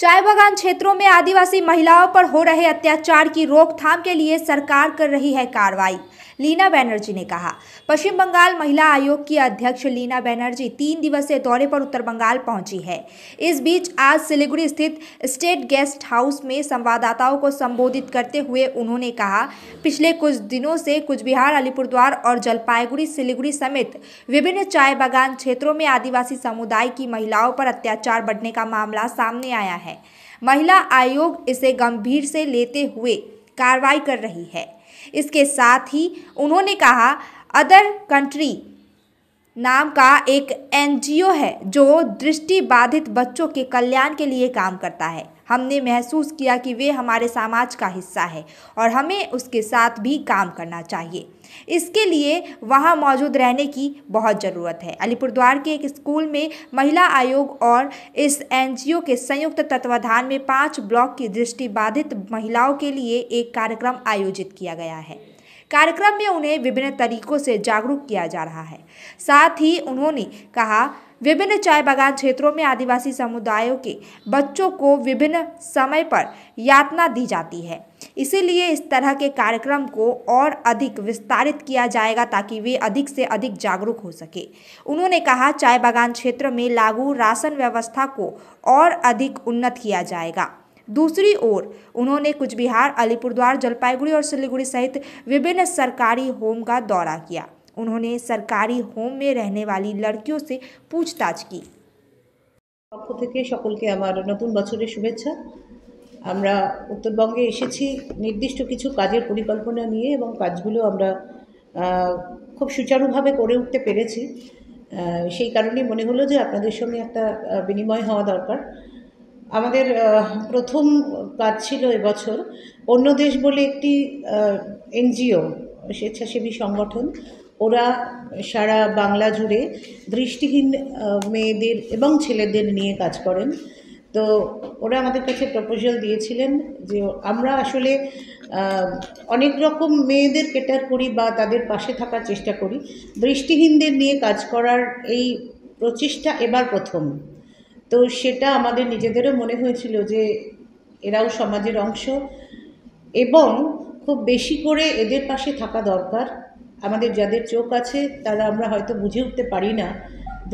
चाय बागान क्षेत्रों में आदिवासी महिलाओं पर हो रहे अत्याचार की रोकथाम के लिए सरकार कर रही है कार्रवाई, लीना बनर्जी ने कहा। पश्चिम बंगाल महिला आयोग की अध्यक्ष लीना बनर्जी 3 दिवसीय दौरे पर उत्तर बंगाल पहुंची है। इस बीच आज सिलीगुड़ी स्थित स्टेट गेस्ट हाउस में संवाददाताओं को संबोधित करते हुए उन्होंने कहा, पिछले कुछ दिनों से कूचबिहार, अलीपुरद्वार और जलपाईगुड़ी, सिलीगुड़ी समेत विभिन्न चाय बागान क्षेत्रों में आदिवासी समुदाय की महिलाओं पर अत्याचार बढ़ने का मामला सामने आया है। महिला आयोग इसे गंभीर से लेते हुए कार्रवाई कर रही है। इसके साथ ही उन्होंने कहा, अदर कंट्री नाम का एक एनजीओ है जो दृष्टिबाधित बच्चों के कल्याण के लिए काम करता है। हमने महसूस किया कि वे हमारे समाज का हिस्सा है और हमें उसके साथ भी काम करना चाहिए। इसके लिए वहां मौजूद रहने की बहुत ज़रूरत है। अलीपुरद्वार के एक स्कूल में महिला आयोग और इस एनजीओ के संयुक्त तत्वाधान में 5 ब्लॉक की दृष्टिबाधित महिलाओं के लिए एक कार्यक्रम आयोजित किया गया है। कार्यक्रम में उन्हें विभिन्न तरीकों से जागरूक किया जा रहा है। साथ ही उन्होंने कहा, विभिन्न चाय बागान क्षेत्रों में आदिवासी समुदायों के बच्चों को विभिन्न समय पर यातना दी जाती है, इसीलिए इस तरह के कार्यक्रम को और अधिक विस्तारित किया जाएगा ताकि वे अधिक से अधिक जागरूक हो सके। उन्होंने कहा, चाय बागान क्षेत्र में लागू राशन व्यवस्था को और अधिक उन्नत किया जाएगा। दूसरी ओर उन्होंने कूचबिहार, अलीपुरद्वार, जलपाईगुड़ी और सिलीगुड़ी सहित विभिन्न सरकारी होम का दौरा किया। उन्होंने सरकारी होम में रहने वाली लड़कियों से पूछताछ की। পক্ষ থেকে সকলকে আমার নতুন বছরের শুভেচ্ছা। আমরা উত্তরবঙ্গে এসেছি নির্দিষ্ট কিছু কাজের পরিকল্পনা নিয়ে এবং কাজগুলো আমরা খুব সুচারুভাবে করে উঠতে পেরেছি। সেই কারণেই মনে হলো যে আপনাদের সঙ্গে একটা বিনিময় হওয়া দরকার। আমাদের প্রথম কাজ ছিল এবছর অন্য দেশ বলে একটি এনজিও, স্বেচ্ছাসেবী সংগঠন। ওরা সারা বাংলা জুড়ে দৃষ্টিহীন মেয়েদের এবং ছেলেদের নিয়ে কাজ করেন। তো ওরা আমাদের কাছে প্রপোজাল দিয়েছিলেন যে আমরা আসলে অনেক রকম মেয়েদের কেটার করি বা তাদের পাশে থাকার চেষ্টা করি। দৃষ্টিহীনদের নিয়ে কাজ করার এই প্রচেষ্টা এবার প্রথম। তো সেটা আমাদের নিজেদেরও মনে হয়েছিল যে এরাও সমাজের অংশ এবং খুব বেশি করে এদের পাশে থাকা দরকার। আমাদের যাদের চোখ আছে তারা আমরা হয়তো বুঝে উঠতে পারি না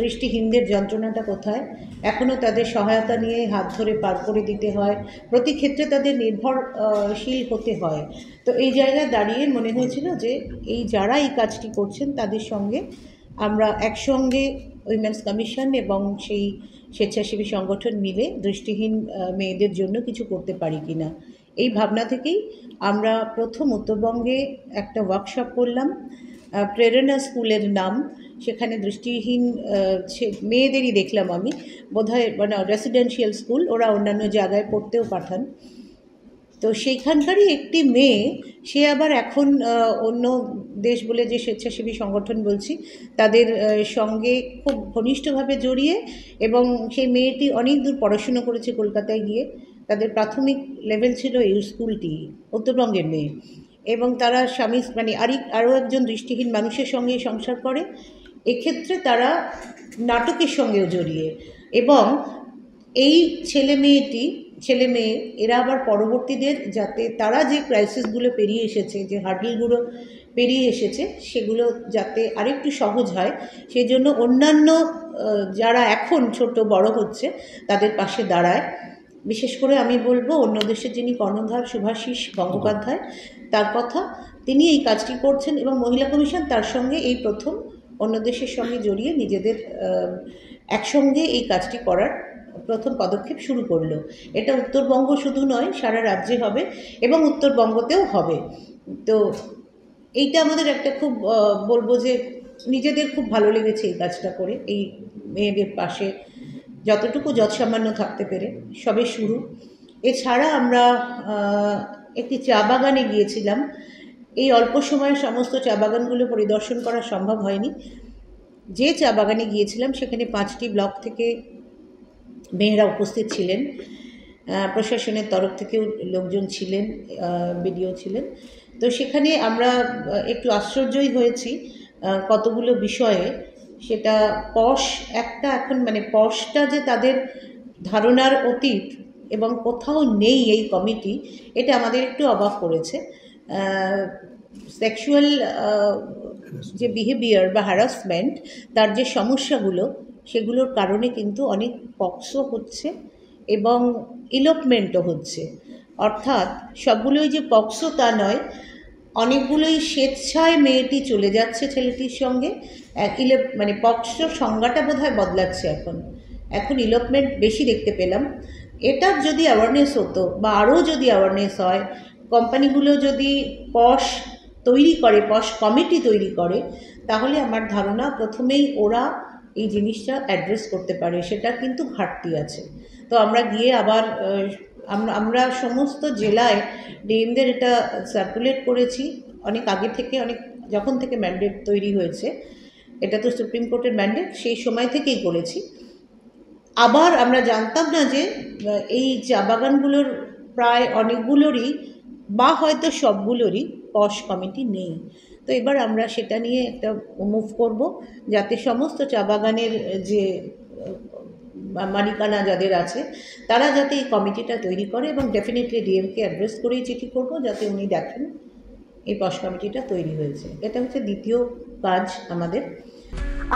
দৃষ্টিহীনদের যন্ত্রণাটা কোথায়। এখনও তাদের সহায়তা নিয়ে হাত ধরে পার করে দিতে হয়, প্রতি ক্ষেত্রে তাদের নির্ভরশীল হতে হয়। তো এই জায়গায় দাঁড়িয়ে মনে হয়েছিল যে যারা এই কাজটি করছেন তাদের সঙ্গে আমরা একসঙ্গে উইমেন্স কমিশন এবং সেই স্বেচ্ছাসেবী সংগঠন মিলে দৃষ্টিহীন মেয়েদের জন্য কিছু করতে পারি কি না, এই ভাবনা থেকেই আমরা প্রথম উত্তরবঙ্গে একটা ওয়ার্কশপ করলাম। প্রেরণা স্কুলের নাম, সেখানে দৃষ্টিহীন মেয়েদেরই দেখলাম আমি, বোধহয় মানে রেসিডেন্সিয়াল স্কুল, ওরা অন্যান্য জায়গায় পড়তেও পাঠান। তো সেইখানকারই একটি মেয়ে, সে আবার এখন অন্য দেশ বলে যে স্বেচ্ছাসেবী সংগঠন বলছি তাদের সঙ্গে খুব ঘনিষ্ঠভাবে জড়িয়ে, এবং সেই মেয়েটি অনেক দূর পড়াশুনো করেছে কলকাতায় গিয়ে। তাদের প্রাথমিক লেভেল ছিল এই স্কুলটি, উত্তরবঙ্গের মেয়ে, এবং তারা স্বামী মানে আরও একজন দৃষ্টিহীন মানুষের সঙ্গে সংসার করে। এক্ষেত্রে তারা নাটকের সঙ্গেও জড়িয়ে, এবং এই ছেলে মেয়ে এরা আবার পরবর্তীদের যাতে তারা যে ক্রাইসিসগুলো পেরিয়ে এসেছে, যে হার্ডলগুলো পেরিয়ে এসেছে, সেগুলো যাতে আরেকটু সহজ হয়, সেই জন্য অন্যান্য যারা এখন ছোট বড় হচ্ছে তাদের পাশে দাঁড়ায়। বিশেষ করে আমি বলবো অন্য দেশের যিনি কর্ণধার শুভাশিস গঙ্গোপাধ্যায়, তার কথা, তিনি এই কাজটি করছেন এবং মহিলা কমিশন তার সঙ্গে এই প্রথম অন্য দেশের সঙ্গে জড়িয়ে নিজেদের একসঙ্গে এই কাজটি করার প্রথম পদক্ষেপ শুরু করলো। এটা উত্তরবঙ্গ শুধু নয়, সারা রাজ্যে হবে এবং উত্তরবঙ্গতেও হবে। তো এইটা আমাদের একটা খুব বলবো যে নিজেদের খুব ভালো লেগেছে এই কাজটা করে, এই মেয়েদের পাশে যতটুকু যৎসামান্য থাকতে পেরে। সবে শুরু। এছাড়া আমরা একটি চা বাগানে গিয়েছিলাম। এই অল্প সময়ে সমস্ত চা বাগানগুলো পরিদর্শন করা সম্ভব হয়নি। যে চা বাগানে গিয়েছিলাম সেখানে 5টি ব্লক থেকে মেয়েরা উপস্থিত ছিলেন, প্রশাসনের তরফ থেকেও লোকজন ছিলেন, বিডিও ছিলেন। তো সেখানে আমরা একটু আশ্চর্যই হয়েছি কতগুলো বিষয়ে। সেটা পশ একটা, এখন মানে পশটা যে তাদের ধারণার অতীত, এবং কোথাও নেই এই কমিটি, এটা আমাদের একটু অবাক করেছে। সেক্সুয়াল যে বিহেভিয়ার বা হ্যারাসমেন্ট, তার যে সমস্যাগুলো, সেগুলোর কারণে কিন্তু অনেক পক্সো হচ্ছে এবং ইলোপমেন্টও হচ্ছে। অর্থাৎ সবগুলোই যে পক্সো তা নয়, অনেকগুলোই স্বেচ্ছায় মেয়েটি চলে যাচ্ছে ছেলেটির সঙ্গে। মানে পক্সো সংজ্ঞাটা বোধহয় বদলাচ্ছে এখন ইলোপমেন্ট বেশি দেখতে পেলাম। এটার যদি অ্যাওয়ারনেস হতো বা আরও যদি অ্যাওয়ারনেস হয়, কোম্পানিগুলো যদি পশ তৈরি করে, পশ কমিটি তৈরি করে, তাহলে আমার ধারণা প্রথমেই ওরা এই জিনিসটা অ্যাড্রেস করতে পারে। সেটা কিন্তু ঘাটতি আছে। তো আমরা গিয়ে আবার আমরা সমস্ত জেলায় ডিএমদের এটা সার্কুলেট করেছি অনেক আগে থেকে, যখন থেকে ম্যান্ডেট তৈরি হয়েছে। এটা তো সুপ্রিম কোর্টের ম্যান্ডেট, সেই সময় থেকেই করেছি। আবার আমরা জানতাম না যে এই চা বাগানগুলোর প্রায় অনেকগুলোরই বা হয়তো সবগুলোরই পশ কমিটি নেই। তো এবার আমরা সেটা নিয়ে একটা মুভ করব, যাতে সমস্ত চা বাগানের যে মালিকানা যাদের আছে, তারা যাতে এই কমিটিটা তৈরি করে, এবং ডেফিনেটলি ডিএমকে অ্যাড্রেস করেই চিঠি করব যাতে উনি দেখেন এই পশ কমিটিটা তৈরি হয়েছে। এটা হচ্ছে দ্বিতীয় কাজ আমাদের।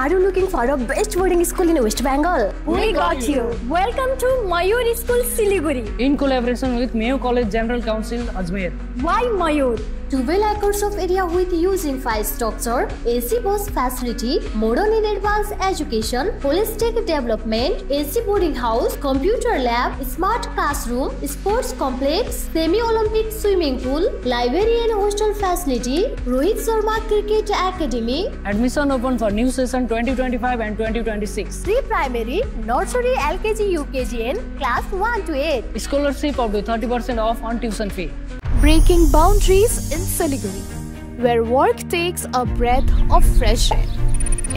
Are you looking for a best boarding school in West Bengal? We got you. Welcome to Mayur School, Siliguri. In collaboration with Mayo College General Council, Ajmer. Why Mayur? 12 acres of area with using 5 structure, AC bus facility, modern and advanced education, holistic development, AC boarding house, computer lab, smart classroom, sports complex, semi-Olympic swimming pool, library and hostel facility, Rohit Sharma Cricket Academy. Admission open for new session 2025 and 2026. Pre-primary, nursery, LKG, UKG and class 1 to 8. Scholarship up to 30% off on tuition fee. Breaking boundaries in Siliguri, where work takes a breath of fresh air.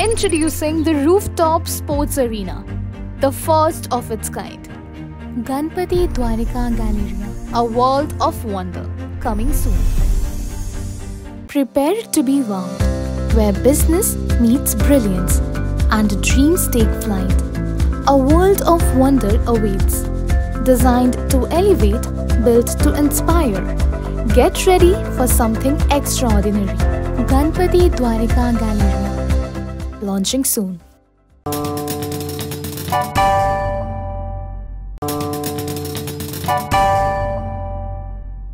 Introducing the rooftop sports arena, the first of its kind. Ganpati Dwarika Galleria, a world of wonder, coming soon. Prepare to be wowed, where business meets brilliance and dreams take flight. A world of wonder awaits, designed to elevate, built to inspire. Get ready for something extraordinary. Ganpati Dwarika Galleria, launching soon.